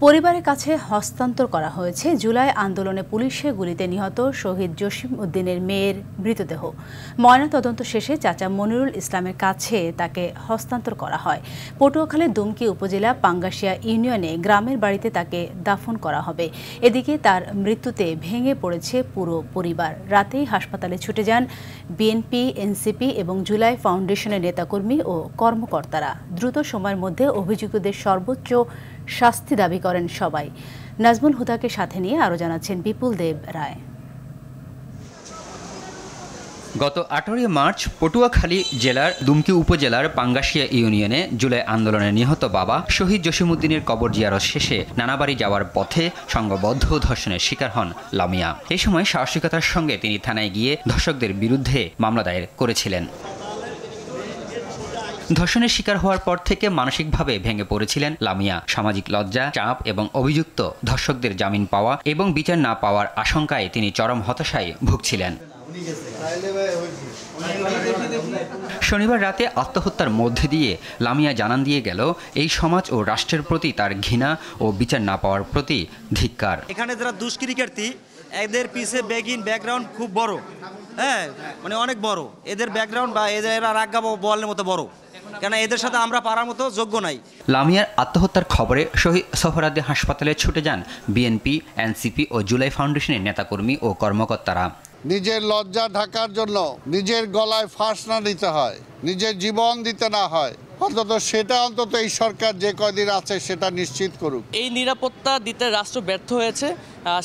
পরিবারের কাছে হস্তান্তর করা হয়েছে জুলাই আন্দোলনে পুলিশের গুলিতে নিহত শহীদ জসিম উদ্দিনের মেয়ের মৃতদেহ। ময়নাতদন্ত শেষে চাচা মনিরুল ইসলামের কাছে তাকে হস্তান্তর করা হয়। পটুয়াখালীর দুমকি উপজেলা পাঙ্গাশিয়া ইউনিয়নে গ্রামের বাড়িতে তাকে দাফন করা হবে। এদিকে তার মৃত্যুতে ভেঙে পড়েছে পুরো পরিবার। রাতেই হাসপাতালে ছুটে যান বিএনপি, এনসিপি এবং জুলাই ফাউন্ডেশনের নেতাকর্মী ও কর্মকর্তারা। দ্রুত সময়ের মধ্যে অভিযুক্তদের সর্বোচ্চ শাস্তি দাবি করেন সবাই। নাজমুল হুদাকে সাথে নিয়ে আরও জানাচ্ছেন বিপুল দেব রায়। গত 18 মার্চ পটুয়াখালী জেলার দুমকি উপজেলার পাঙ্গাশিয়া ইউনিয়নে জুলাই আন্দোলনে নিহত বাবা শহীদ জসিম উদ্দিনের কবর জিয়ারত শেষে নানাবাড়ি যাওয়ার পথে সংঘবদ্ধ ধর্ষণের শিকার হন লামিয়া। এই সময় সাহসিকতার সঙ্গে তিনি থানায় গিয়ে ধর্ষকদের বিরুদ্ধে মামলা দায়ের করেছিলেন। ধর্ষণের শিকার হওয়ার পর থেকে মানসিকভাবে ভেঙে পড়েছিলেন লামিয়া। সামাজিক লজ্জা, চাপ এবং অভিযুক্ত ধর্ষকদের জামিন পাওয়া এবং বিচার না পাওয়ার আশঙ্কায় তিনি চরম হতাশায় ভুগছিলেন। শনিবার রাতে আত্মহত্যার মধ্যে দিয়ে লামিয়া জানান দিয়ে গেল এই সমাজ ও রাষ্ট্রের প্রতি তার ঘৃণা ও বিচার না পাওয়ার প্রতি ধিক্কার। এখানে যারা দুষ্কৃতিকারী এদের পিছে ব্যাকগ্রাউন্ড খুব বড়, মানে অনেক বড় এদের ব্যাকগ্রাউন্ড, বা এদের রাগা বলের মতো বড়, কেন এদের সাথে আমরা পারার মতো যোগ্য নাই। লামিয়ার আত্মহত্যার খবরে শহীদ সোহরাওয়ার্দী হাসপাতালে ছুটে যান বিএনপি, এনসিপি ও জুলাই ফাউন্ডেশনের নেতাকর্মী ও কর্মকর্তারা। নিজের লজ্জা ঢাকার জন্য নিজের গলায় ফাঁস না দিতে হয়, নিজের জীবন দিতে না হয়, অন্তত এই সরকার যে কয়দিন আছে সেটা নিশ্চিত করুক। এই নিরাপত্তা দিতে রাষ্ট্র ব্যর্থ হয়েছে,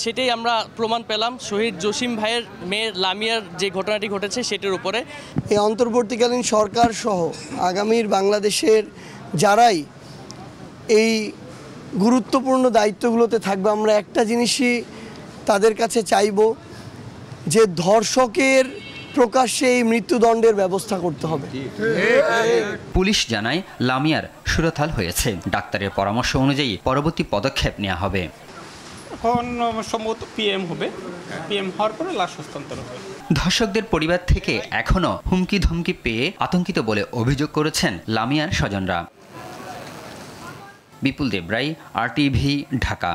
সেটাই আমরা প্রমাণ পেলাম শহীদ জসিম ভাইয়ের মেয়ে লামিয়ার যে ঘটনাটি ঘটেছে সেটির উপরে। এই অন্তর্বর্তীকালীন সরকার সহ আগামীর বাংলাদেশের যারাই এই গুরুত্বপূর্ণ দায়িত্বগুলোতে থাকবে, আমরা একটা জিনিসই তাদের কাছে চাইব যে ধর্ষকের প্রকাশ্যে এই মৃত্যুদণ্ডের ব্যবস্থা করতে হবে। পুলিশ জানায় লামিয়ার সুরতাল হয়েছে। ডাক্তারের পরামর্শ অনুযায়ী পরবর্তী পদক্ষেপ নেওয়া হবে। এখন সম্ভবত পিএম হবে, পিএম হওয়ার পরে লাশ হস্তান্তর হবে। ধর্ষকদের পরিবার থেকে এখনো হুমকি ধমকি পেয়ে আতঙ্কিত বলে অভিযোগ করেছেন লামিয়ার স্বজনরা। বিপুল দেব রায়, RTV, ঢাকা।